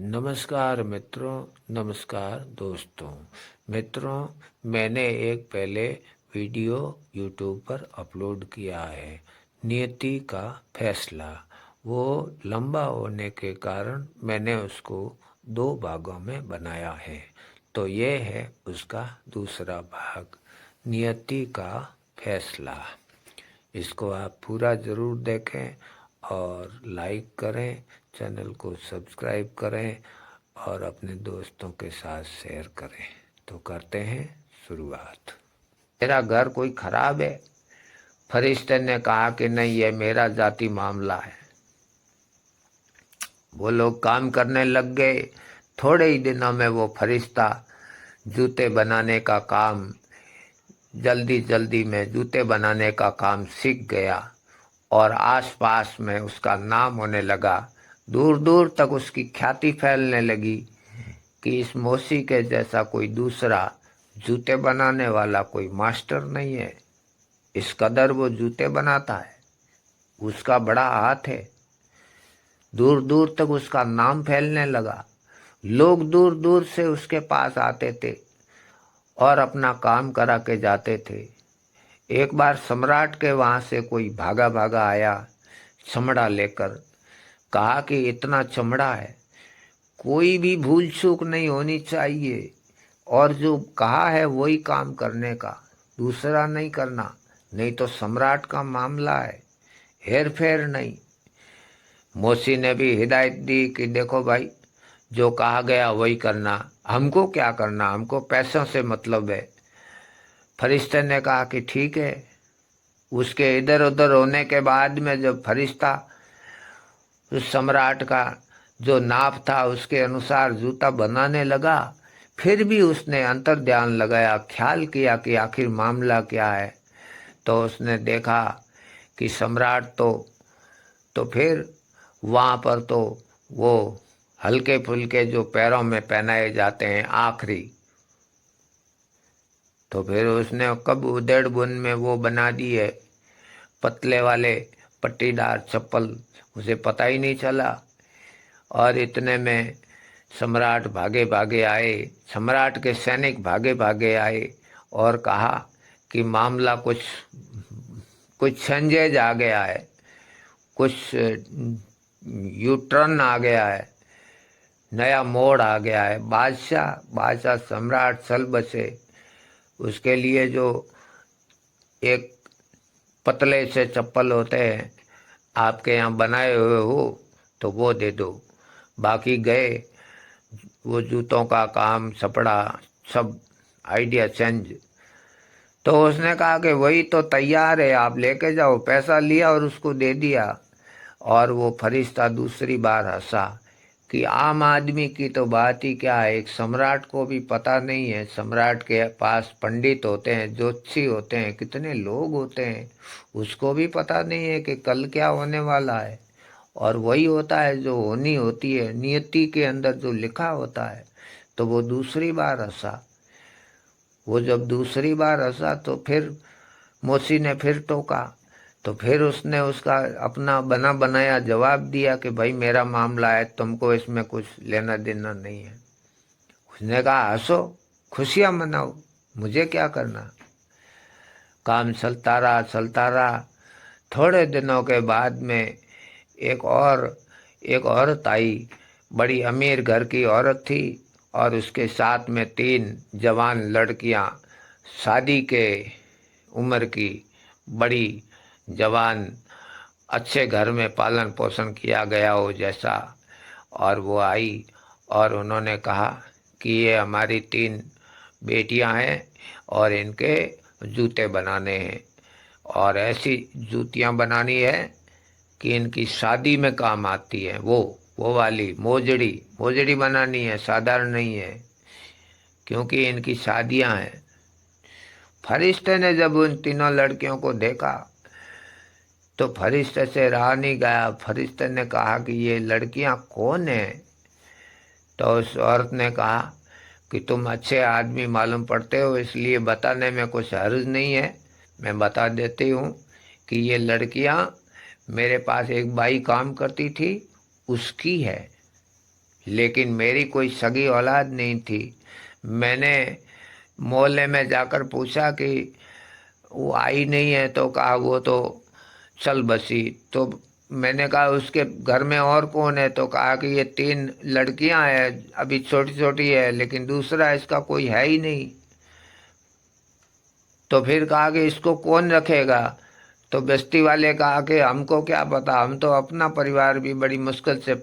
नमस्कार मित्रों, नमस्कार दोस्तों। मित्रों, मैंने एक पहले वीडियो यूट्यूब पर अपलोड किया है, नियति का फैसला। वो लंबा होने के कारण मैंने उसको 2 भागों में बनाया है। तो ये है उसका दूसरा भाग, नियति का फैसला। इसको आप पूरा ज़रूर देखें और लाइक करें, चैनल को सब्सक्राइब करें और अपने दोस्तों के साथ शेयर करें। तो करते हैं शुरुआत। मेरा घर कोई खराब है? फरिश्ते ने कहा कि नहीं, ये मेरा जाति मामला है। वो लोग काम करने लग गए। थोड़े ही दिनों में वो फरिश्ता जूते बनाने का काम, जल्दी जल्दी में जूते बनाने का काम सीख गया और आसपास में उसका नाम होने लगा। दूर दूर तक उसकी ख्याति फैलने लगी कि इस मौसी के जैसा कोई दूसरा जूते बनाने वाला कोई मास्टर नहीं है। इस कदर वो जूते बनाता है, उसका बड़ा हाथ है। दूर दूर तक उसका नाम फैलने लगा। लोग दूर दूर से उसके पास आते थे और अपना काम करा के जाते थे। एक बार सम्राट के वहां से कोई भागा भागा आया चमड़ा लेकर। कहा कि इतना चमड़ा है, कोई भी भूल चूक नहीं होनी चाहिए और जो कहा है वही काम करने का, दूसरा नहीं करना, नहीं तो सम्राट का मामला है, हेर फेर नहीं। मौसी ने भी हिदायत दी कि देखो भाई, जो कहा गया वही करना, हमको क्या करना, हमको पैसों से मतलब है। फरिश्ते ने कहा कि ठीक है। उसके इधर उधर होने के बाद में जब फरिश्ता उस सम्राट का जो नाप था उसके अनुसार जूता बनाने लगा, फिर भी उसने अंतर ध्यान लगाया, ख्याल किया कि आखिर मामला क्या है। तो उसने देखा कि सम्राट तो फिर वहाँ पर तो वो हल्के फुल्के जो पैरों में पहनाए जाते हैं आखिरी, तो फिर उसने कब उधेड़ बुन में वो बना दी है पतले वाले पट्टीदार चप्पल, उसे पता ही नहीं चला। और इतने में सम्राट भागे भागे आए, सम्राट के सैनिक भागे भागे आए और कहा कि मामला कुछ कुछ चेंजेज आ गया है, कुछ यू टर्न आ गया है, नया मोड़ आ गया है। बादशाह सम्राट चल बसे। उसके लिए जो एक पतले से चप्पल होते हैं आपके यहाँ बनाए हुए हो तो वो दे दो। बाकी गए, वो जूतों का काम सपड़ा सब आइडिया चेंज। तो उसने कहा कि वही तो तैयार है, आप लेके जाओ। पैसा लिया और उसको दे दिया। और वो फरिश्ता दूसरी बार हंसा कि आम आदमी की तो बात ही क्या है, एक सम्राट को भी पता नहीं है। सम्राट के पास पंडित होते हैं, ज्योतिषी होते हैं, कितने लोग होते हैं, उसको भी पता नहीं है कि कल क्या होने वाला है। और वही होता है जो होनी होती है, नियति के अंदर जो लिखा होता है। तो वो दूसरी बार हंसा। वो जब दूसरी बार हंसा तो फिर मौसी ने फिर टोका। तो फिर उसने उसका अपना बना बनाया जवाब दिया कि भाई मेरा मामला है, तुमको इसमें कुछ लेना देना नहीं है। उसने कहा हंसो, खुशियां मनाओ, मुझे क्या करना। काम चलता रहा चलता रहा। थोड़े दिनों के बाद में एक औरत आई। बड़ी अमीर घर की औरत थी और उसके साथ में 3 जवान लड़कियां, शादी के उम्र की, बड़ी जवान, अच्छे घर में पालन पोषण किया गया हो जैसा। और वो आई और उन्होंने कहा कि ये हमारी 3 बेटियां हैं और इनके जूते बनाने हैं और ऐसी जूतियां बनानी है कि इनकी शादी में काम आती है। वो वाली मोजड़ी मोजड़ी बनानी है, साधारण नहीं है, क्योंकि इनकी शादियां हैं। फरिश्ते ने जब उन तीनों लड़कियों को देखा तो फरिश्ते से रहा नहीं गया। फरिश्ते ने कहा कि ये लड़कियां कौन हैं? तो उस औरत ने कहा कि तुम अच्छे आदमी मालूम पड़ते हो, इसलिए बताने में कुछ हर्ज नहीं है, मैं बता देती हूँ कि ये लड़कियां मेरे पास एक बाई काम करती थी, उसकी है। लेकिन मेरी कोई सगी औलाद नहीं थी। मैंने मोहल्ले में जाकर पूछा कि वो आई नहीं है, तो कहा वो तो चल बसी। तो मैंने कहा उसके घर में और कौन है, तो कहा कि ये 3 लड़कियां हैं, अभी छोटी छोटी है, लेकिन दूसरा इसका कोई है ही नहीं। तो फिर कहा कि इसको कौन रखेगा। तो बस्ती वाले कहा कि हमको क्या पता, हम तो अपना परिवार भी बड़ी मुश्किल से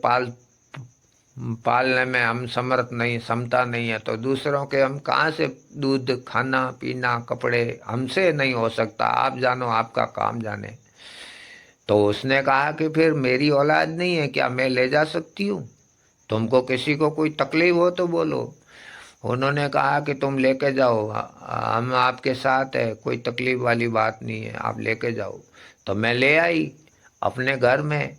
पालने में हम समर्थ नहीं, क्षमता नहीं है, तो दूसरों के हम कहाँ से दूध, खाना पीना, कपड़े, हमसे नहीं हो सकता, आप जानो, आपका काम जाने। तो उसने कहा कि फिर मेरी औलाद नहीं है क्या, मैं ले जा सकती हूँ, तुमको किसी को कोई तकलीफ हो तो बोलो। उन्होंने कहा कि तुम लेके जाओ, हम आपके साथ है, कोई तकलीफ वाली बात नहीं है, आप लेके जाओ। तो मैं ले आई अपने घर में,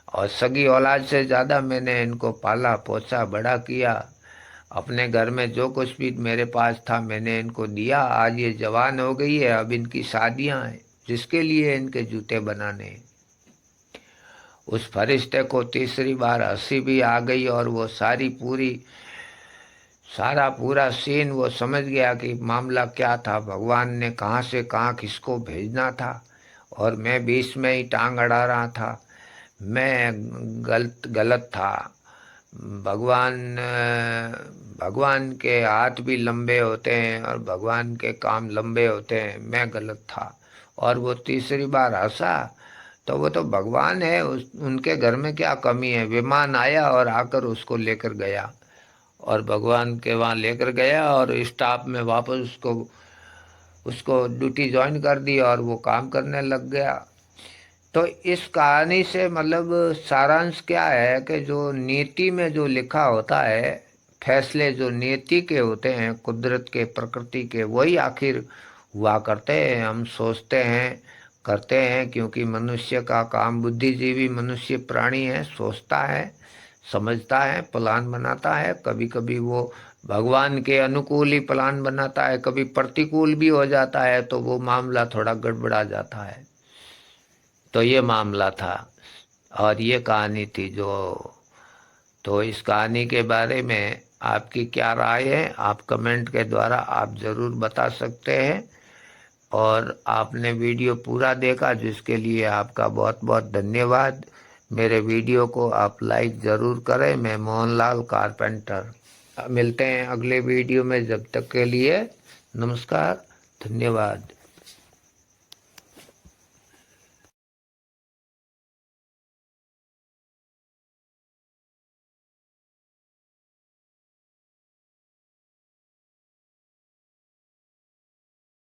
और सगी औलाद से ज़्यादा मैंने इनको पाला पोसा बड़ा किया। अपने घर में जो कुछ भी मेरे पास था मैंने इनको दिया। आज ये जवान हो गई है, अब इनकी शादियां हैं, जिसके लिए इनके जूते बनाने। उस फरिश्ते को तीसरी बार हंसी भी आ गई, और वो सारा पूरा सीन वो समझ गया कि मामला क्या था, भगवान ने कहाँ से कहाँ किसको भेजना था, और मैं बीच में ही टांग अड़ा रहा था। मैं गलत था। भगवान के हाथ भी लंबे होते हैं और भगवान के काम लंबे होते हैं, मैं गलत था। और वो तीसरी बार हंसा, तो वो तो भगवान है, उनके घर में क्या कमी है। विमान आया और आकर उसको लेकर गया, और भगवान के वहाँ लेकर गया, और स्टाफ में वापस उसको उसको ड्यूटी ज्वाइन कर दी, और वो काम करने लग गया। तो इस कहानी से मतलब सारांश क्या है कि जो नीति में जो लिखा होता है, फैसले जो नीति के होते हैं, कुदरत के, प्रकृति के, वही आखिर हुआ करते हैं। हम सोचते हैं, करते हैं, क्योंकि मनुष्य का काम, बुद्धिजीवी मनुष्य प्राणी है, सोचता है, समझता है, प्लान बनाता है। कभी कभी वो भगवान के अनुकूल ही प्लान बनाता है, कभी प्रतिकूल भी हो जाता है, तो वो मामला थोड़ा गड़बड़ा जाता है। तो ये मामला था, और ये कहानी थी जो। तो इस कहानी के बारे में आपकी क्या राय है, आप कमेंट के द्वारा आप ज़रूर बता सकते हैं। और आपने वीडियो पूरा देखा, जिसके लिए आपका बहुत बहुत धन्यवाद। मेरे वीडियो को आप लाइक ज़रूर करें। मैं मोहनलाल कारपेंटर। मिलते हैं अगले वीडियो में, जब तक के लिए नमस्कार, धन्यवाद।